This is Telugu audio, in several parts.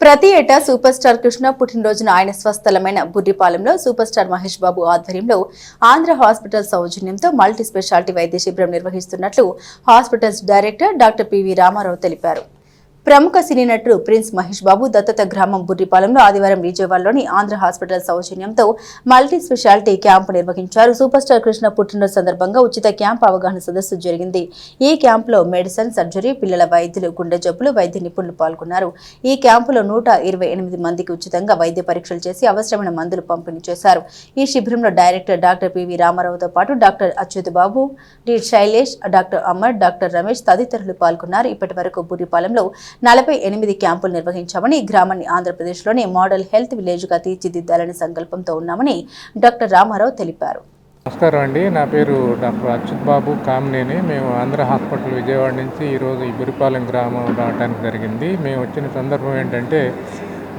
ప్రతి ఏటా సూపర్ స్టార్ కృష్ణ పుట్టినరోజున ఆయన స్వస్థలమైన బుర్రిపాలెంలో సూపర్ స్టార్ మహేష్ బాబు ఆధ్వర్యంలో ఆంధ్ర హాస్పిటల్ సౌజన్యంతో మల్టీ స్పెషాలిటీ వైద్య శిబిరం నిర్వహిస్తున్నట్లు hospitals director doctor PV Ramarao తెలిపారు. ప్రముఖ సినీ నటుడు ప్రిన్స్ మహేష్ బాబు దత్తత గ్రామం బుర్రిపాలెంలో ఆదివారం విజయవాడలోని ఆంధ్ర హాస్పిటల్ సౌజన్యంతో మల్టీ స్పెషాలిటీ క్యాంపు నిర్వహించారు. సూపర్ స్టార్ కృష్ణ పుట్టినరోజు సందర్భంగా ఉచిత క్యాంపు అవగాహన సదస్సు జరిగింది. ఈ క్యాంపులో మెడిసిన్, సర్జరీ, పిల్లల వైద్యులు, గుండె జబ్బులు వైద్య నిపుణులు పాల్గొన్నారు. ఈ క్యాంపులో 128 మందికి ఉచితంగా వైద్య పరీక్షలు చేసి అవసరమైన మందులు పంపిణీ చేశారు. ఈ శిబిరంలో డైరెక్టర్ డాక్టర్ పివి రామారావుతో పాటు doctor Achyut Babu, D Shailesh, doctor Amar, doctor Ramesh తదితరులు పాల్గొన్నారు. ఇప్పటి వరకు బుర్రిపాలెంలో 48 క్యాంపులు నిర్వహించామని, గ్రామాన్ని ఆంధ్రప్రదేశ్లోని మోడల్ హెల్త్ విలేజ్గా తీర్చిదిద్దాలని సంకల్పంతో ఉన్నామని డాక్టర్ రామారావు తెలిపారు. నమస్కారం అండి. నా పేరు డాక్టర్ అచ్యుత్ బాబు కామినేని. మేము ఆంధ్ర హాస్పిటల్ విజయవాడ నుంచి ఈరోజు ఈ బుర్రిపాలెం గ్రామం రావడానికి జరిగింది. మేము వచ్చిన సందర్భం ఏంటంటే,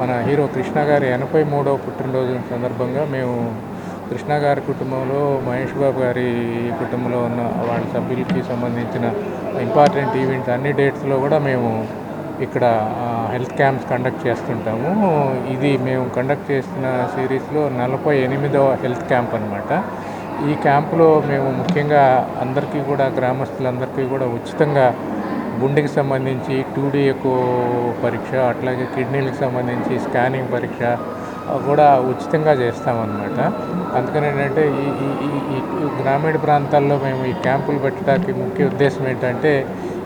మన హీరో కృష్ణ గారి 83వ పుట్టినరోజు సందర్భంగా మేము కృష్ణ గారి కుటుంబంలో, మహేష్ బాబు గారి కుటుంబంలో ఉన్న వాళ్ళ సభ్యులకి సంబంధించిన ఇంపార్టెంట్ ఈవెంట్స్ అన్ని డేట్స్లో కూడా మేము ఇక్కడ హెల్త్ క్యాంప్స్ కండక్ట్ చేస్తుంటాము. ఇది మేము కండక్ట్ చేస్తున్న సిరీస్లో 48వ హెల్త్ క్యాంప్ అనమాట. ఈ క్యాంపులో మేము ముఖ్యంగా అందరికీ కూడా, గ్రామస్తులందరికీ కూడా ఉచితంగా గుండెకి సంబంధించి 2D ఎకో పరీక్ష, అట్లాగే కిడ్నీలకు సంబంధించి స్కానింగ్ పరీక్ష కూడా ఉచితంగా చేస్తామన్నమాట. అందుకని ఏంటంటే ఈ గ్రామీణ ప్రాంతాల్లో మేము ఈ క్యాంపులు పెట్టడానికి ముఖ్య ఉద్దేశం ఏంటంటే,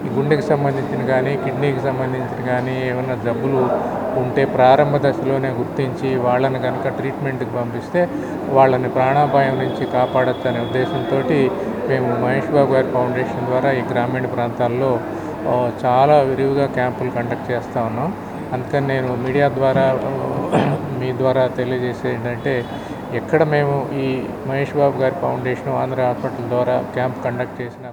ఈ గుండెకి సంబంధించిన కానీ, కిడ్నీకి సంబంధించిన కానీ ఏమైనా జబ్బులు ఉంటే ప్రారంభ దశలోనే గుర్తించి వాళ్ళని కనుక ట్రీట్మెంట్కి పంపిస్తే వాళ్ళని ప్రాణాపాయం నుంచి కాపాడొచ్చు అనే ఉద్దేశంతో మేము మహేష్ బాబు గారి ఫౌండేషన్ ద్వారా ఈ గ్రామీణ ప్రాంతాల్లో చాలా విరివిగా క్యాంపులు కండక్ట్ చేస్తూ ఉన్నాం. అందుకని నేను మీడియా ద్వారా, మీ ద్వారా తెలియజేసేది ఏంటంటే, ఎక్కడ మేము ఈ మహేష్ బాబు గారి ఫౌండేషన్ ఆంధ్ర హాస్పిటల్ ద్వారా క్యాంప్ కండక్ట్ చేసిన